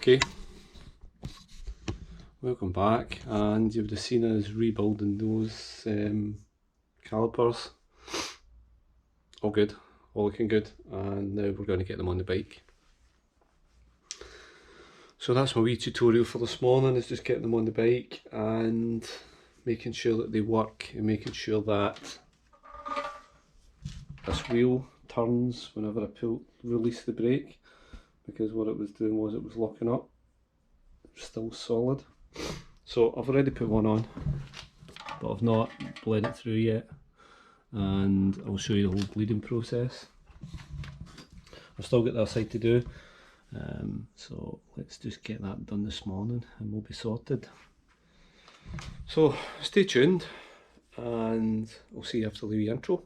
Okay, welcome back, and you would have seen us rebuilding those calipers. All good, all looking good, and now we're going to get them on the bike. So that's my wee tutorial for this morning, is just getting them on the bike and making sure that they work and making sure that this wheel turns whenever I release the brake, because what it was doing was it was locking up. It's still solid. So I've already put one on, but I've not bled it through yet, and I'll show you the whole bleeding process. I've still got that side to do, so let's just get that done this morning and we'll be sorted. So stay tuned and I'll see you after the wee intro.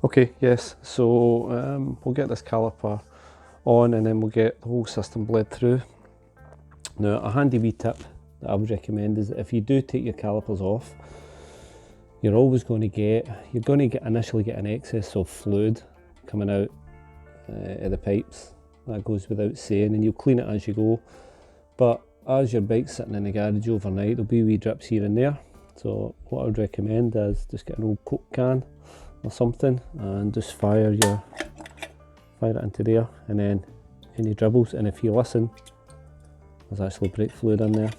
Okay, yes, so we'll get this caliper on and then we'll get the whole system bled through. Now, a handy wee tip that I would recommend is that if you do take your calipers off, you're always going to get, initially get an excess of fluid coming out of the pipes. That goes without saying, and you'll clean it as you go. But as your bike's sitting in the garage overnight, there'll be wee drips here and there. So what I would recommend is just get an old Coke can or something and just fire it into there, and then any dribbles, and if you listen, there's actually brake fluid in there,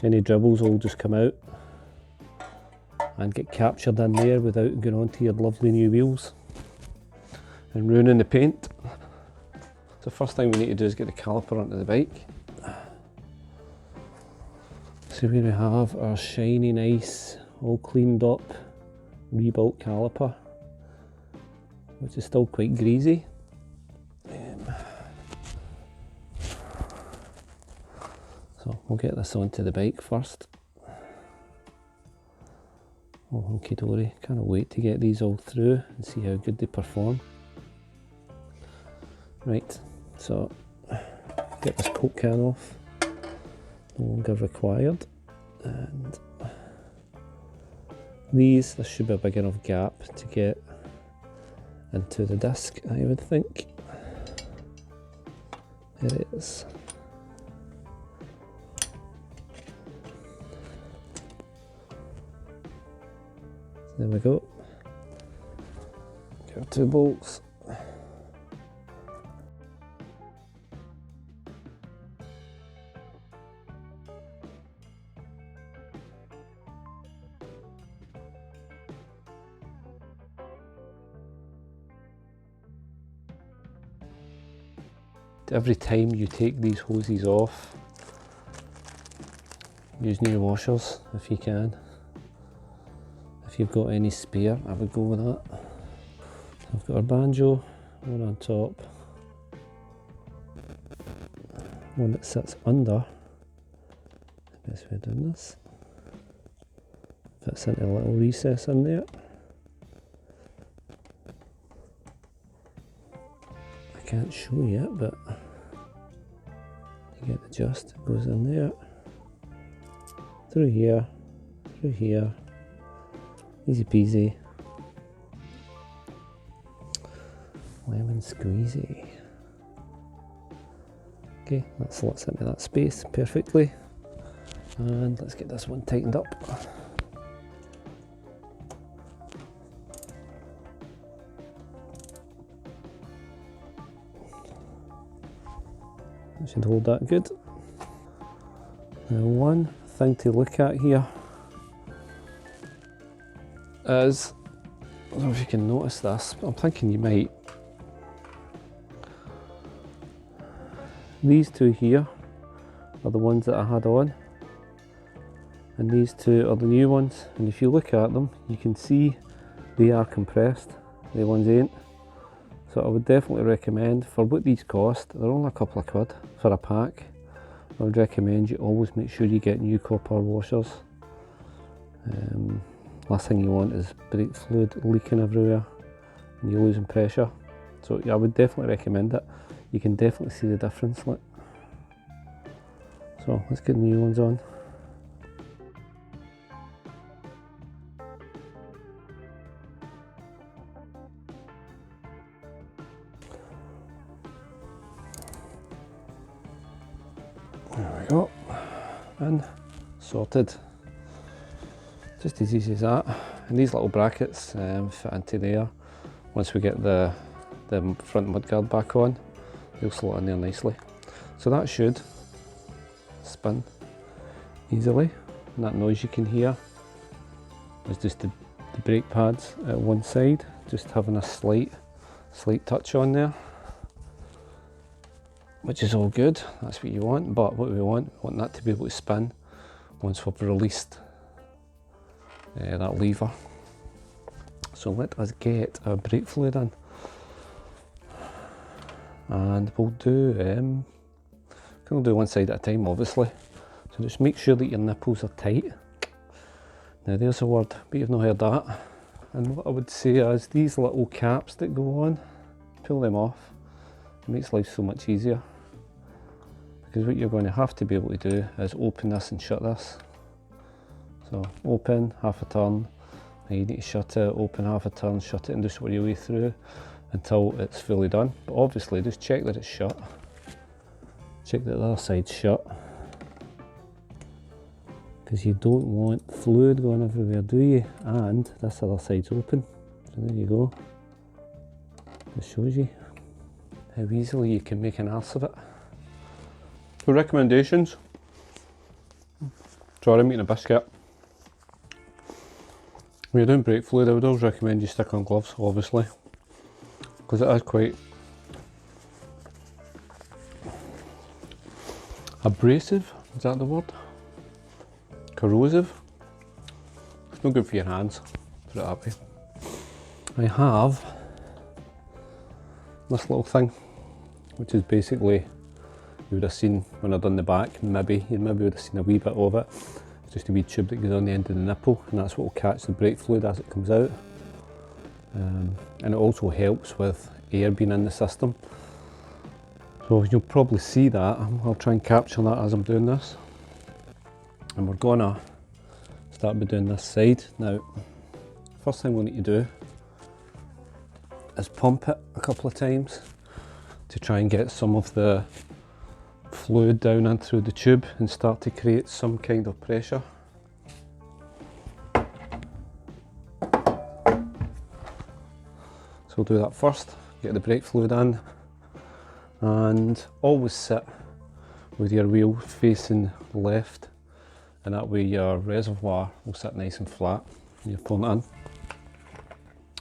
any dribbles will just come out and get captured in there without going onto your lovely new wheels and ruining the paint. So the first thing we need to do is get the caliper onto the bike. So here we have our shiny, nice, all cleaned up, rebuilt caliper, which is still quite greasy. So we'll get this onto the bike first. Oh, hunky dory, can't wait to get these all through and see how good they perform. Right, so get this Coke can off, no longer required, and this should be a big enough gap to get into the disc, I would think. There it is. There we go. Get our 2 bolts. Every time you take these hoses off, use new washers if you can. If you've got any spare, I would go with that. I've got our banjo, one on top, one that sits under. The best way of doing this, fits into a little recess in there. I can't show you it, but you get the gist. It goes in there, through here, easy peasy, lemon squeezy. Okay, that slots into that space perfectly, and let's get this one tightened up. That should hold that good. Now, one thing to look at here is, I don't know if you can notice this, but I'm thinking you might. These two here are the ones that I had on, and these two are the new ones, and if you look at them you can see they are compressed, the ones ain't. So I would definitely recommend, for what these cost, they're only a couple of quid for a pack, I would recommend you always make sure you get new copper washers. Last thing you want is brake fluid leaking everywhere and you're losing pressure. So yeah, I would definitely recommend it. You can definitely see the difference. Look. So let's get the new ones on. we go, in, sorted. Just as easy as that. And these little brackets fit into there. Once we get the front mudguard back on, they'll slot in there nicely. So that should spin easily, and that noise you can hear is just the brake pads at one side, just having a slight touch on there, which is all good. That's what you want, but what we want that to be able to spin once we've released that lever. So let us get our brake fluid in, and we'll do one side at a time, obviously. So just make sure that your nipples are tight. Now there's a word, but you've not heard that. And what I would say is these little caps that go on, pull them off. It makes life so much easier. Because what you're going to have to be able to do is open this and shut this. So open, half a turn, and you need to shut it, open half a turn, shut it, and just work your way through until it's fully done. But obviously just check that it's shut. Check that the other side's shut. Because you don't want fluid going everywhere, do you? And this other side's open. So there you go. It shows you how easily you can make an arse of it. For recommendations, sorry, I'm eating a biscuit. When you're doing brake fluid, I would always recommend you stick on gloves, obviously, because it is quite abrasive, is that the word? Corrosive. It's not good for your hands, put it that way. I have this little thing, which is basically, you would have seen when I've done the back, you maybe would have seen a wee bit of it. It's just a wee tube that goes on the end of the nipple, and that's what will catch the brake fluid as it comes out. And it also helps with air being in the system. So you'll probably see that. I'll try and capture that as I'm doing this. And we're gonna start by doing this side. Now, first thing we need to do is pump it a couple of times to try and get some of the fluid down in through the tube and start to create some kind of pressure. So we'll do that first, get the brake fluid in, and always sit with your wheel facing left, and that way your reservoir will sit nice and flat when you're pulling it in.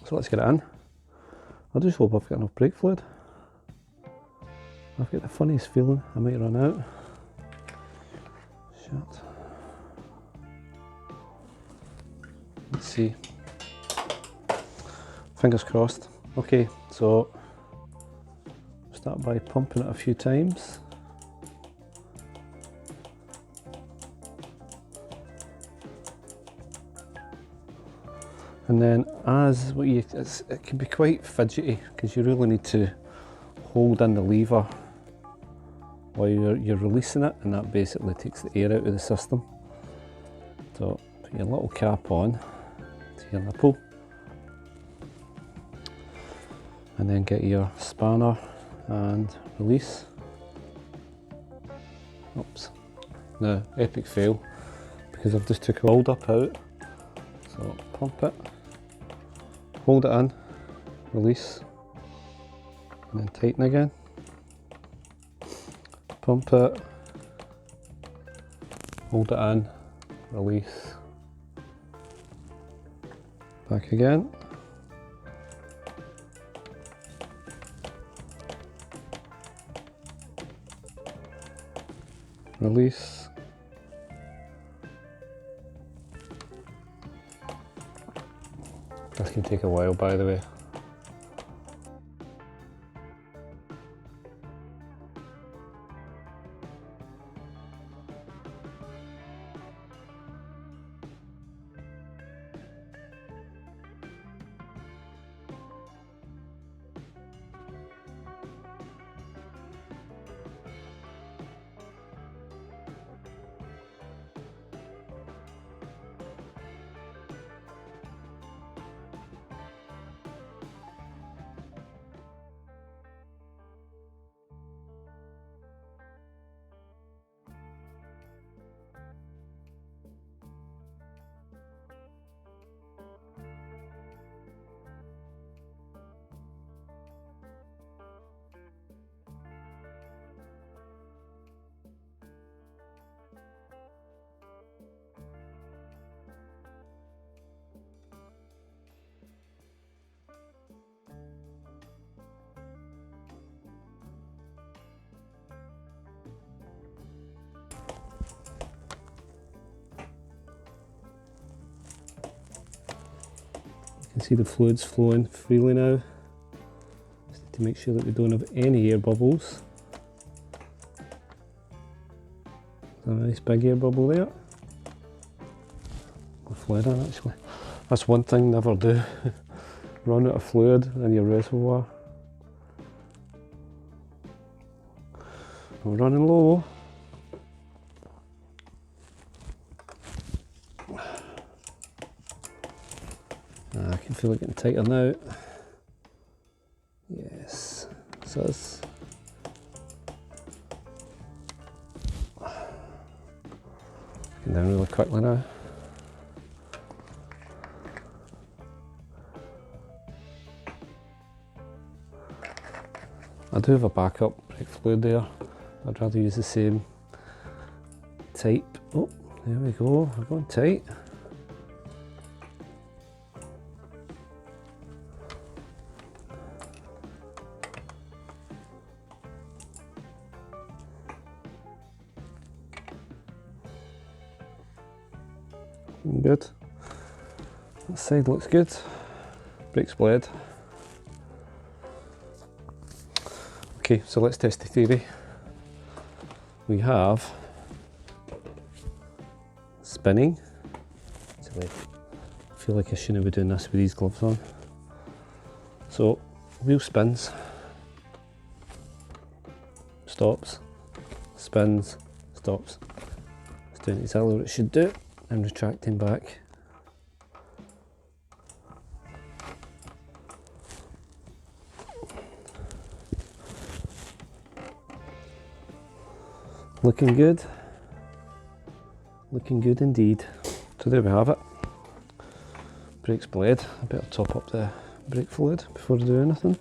So let's get it in. I just hope I've got enough brake fluid. I've got the funniest feeling I might run out. Shit. Let's see. Fingers crossed. Okay, so start by pumping it a few times. And then as it can be quite fidgety because you really need to hold in the lever while you're releasing it, and that basically takes the air out of the system. So put your little cap on to your nipple, and then get your spanner and release. Oops, no, epic fail, because I've just took a hold up out. So pump it, hold it in, release, and then tighten again. Pump it, hold it in, release, back again. Release. This can take a while, by the way. can see the fluid's flowing freely now. Just need to make sure that we don't have any air bubbles. A nice big air bubble there. More fluid in actually. That's one thing, never do. Run out of fluid in your reservoir. We're running low. I can feel it getting tighter now. Yes, so it's getting down really quickly now. I do have a backup brake fluid there. I'd rather use the same type. Oh, there we go, we're going tight. Good. That side looks good. Brakes bled. Okay, so let's test the theory. We have spinning. I feel like I shouldn't be doing this with these gloves on. So wheel spins, stops, spins, stops. It's doing exactly what it should do. And retracting back. Looking good. Looking good indeed. So there we have it. Brakes bled. I better top up the brake fluid before I do anything.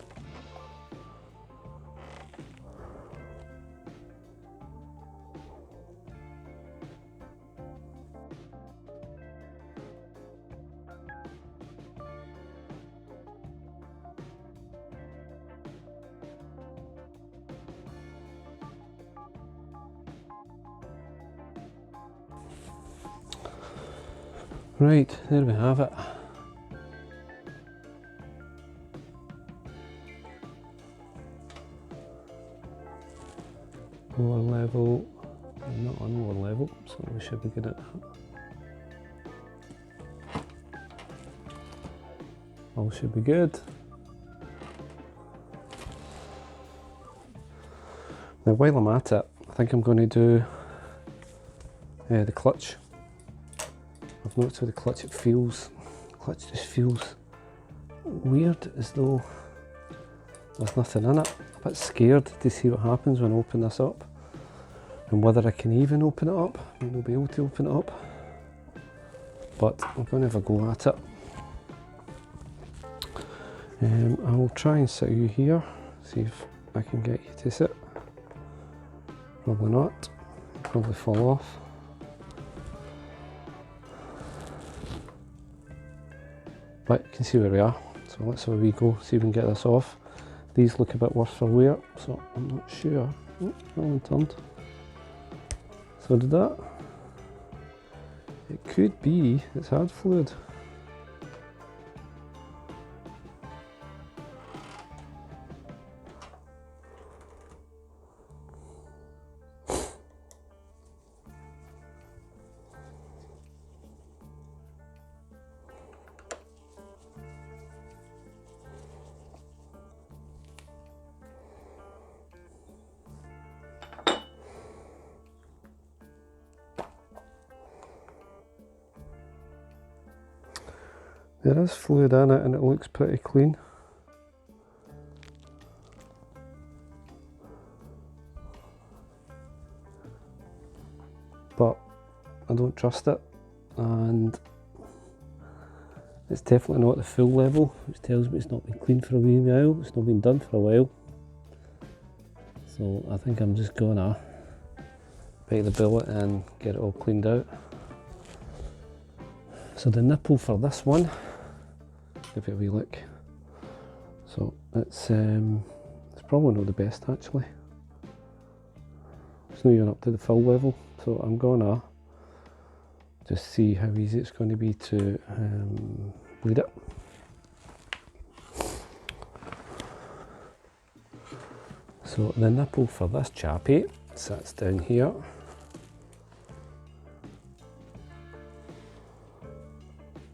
Right, there we have it. Lower level, not on lower level, so we should be good at that. All should be good. Now while I'm at it, I think I'm going to do the clutch. I've noticed with the clutch it feels, just feels weird, as though there's nothing in it. I'm a bit scared to see what happens when I open this up and whether I can even open it up. I might not be able to open it up, but I'm going to have a go at it. I will try and sit you here, see if I can get you to sit. Probably not, probably fall off. But you can see where we are, so let's have a wee go, see if we can get this off. These look a bit worse for wear, so I'm not sure. Oh, that one turned. So did that. It could be it's hard fluid. There is fluid in it and it looks pretty clean. But I don't trust it, and it's definitely not the full level, which tells me it's not been cleaned for a wee while, it's not been done for a while. So I think I'm just gonna bite the bullet and get it all cleaned out. So the nipple for this one, give it a wee look. So it's probably not the best actually. It's not even up to the full level, so I'm gonna just see how easy it's going to be to bleed it. So the nipple for this chappy sits down here.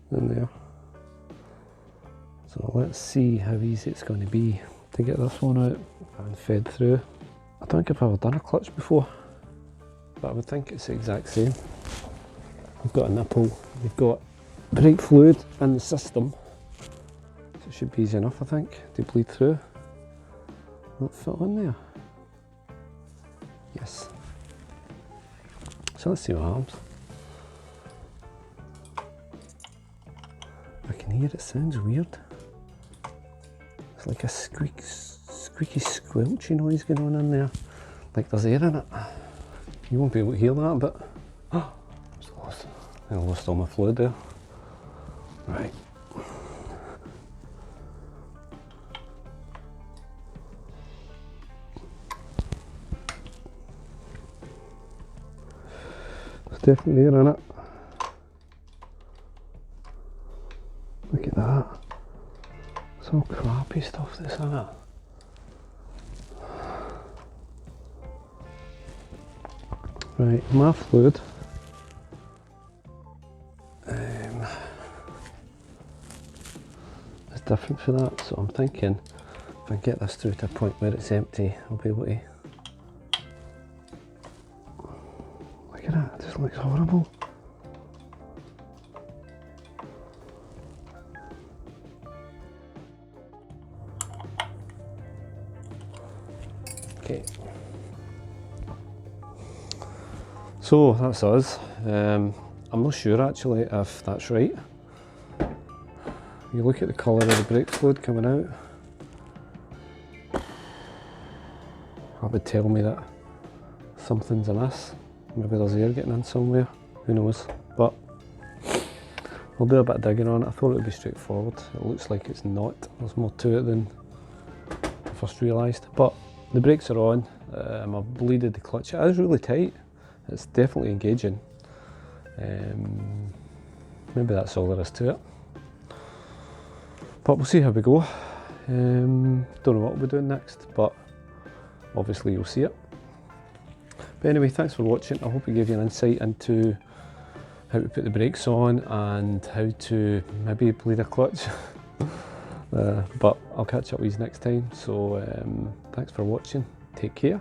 In there. So let's see how easy it's going to be to get this one out and fed through. I don't think I've ever done a clutch before, but I would think it's the exact same. We've got a nipple, we've got brake fluid in the system, so it should be easy enough I think to bleed through. Will it fit in there? Yes. So let's see what happens. I can hear it sounds weird. It's like a squeaky squelchy noise going on in there, like there's air in it. You won't be able to hear that, but I lost all my fluid there. Right. There's definitely air in it. Look at that. It's all crappy stuff that's in it. Right, my fluid is different for that, so I'm thinking if I get this through to a point where it's empty, I'll be able to. Look at that, it just looks horrible. Okay. So that's us. I'm not sure actually if that's right. You look at the colour of the brake fluid coming out, that would tell me that something's amiss. Maybe there's air getting in somewhere, who knows. But I'll do a bit of digging on it. I thought it would be straightforward. It looks like it's not. There's more to it than I first realised. But the brakes are on. I've bleeded the clutch. It is really tight. It's definitely engaging. Maybe that's all there is to it. But we'll see how we go. Don't know what we'll be doing next, but obviously you'll see it. But anyway, thanks for watching. I hope it gave you an insight into how to put the brakes on and how to maybe bleed a clutch. But I'll catch up with you next time. So thanks for watching. Take care.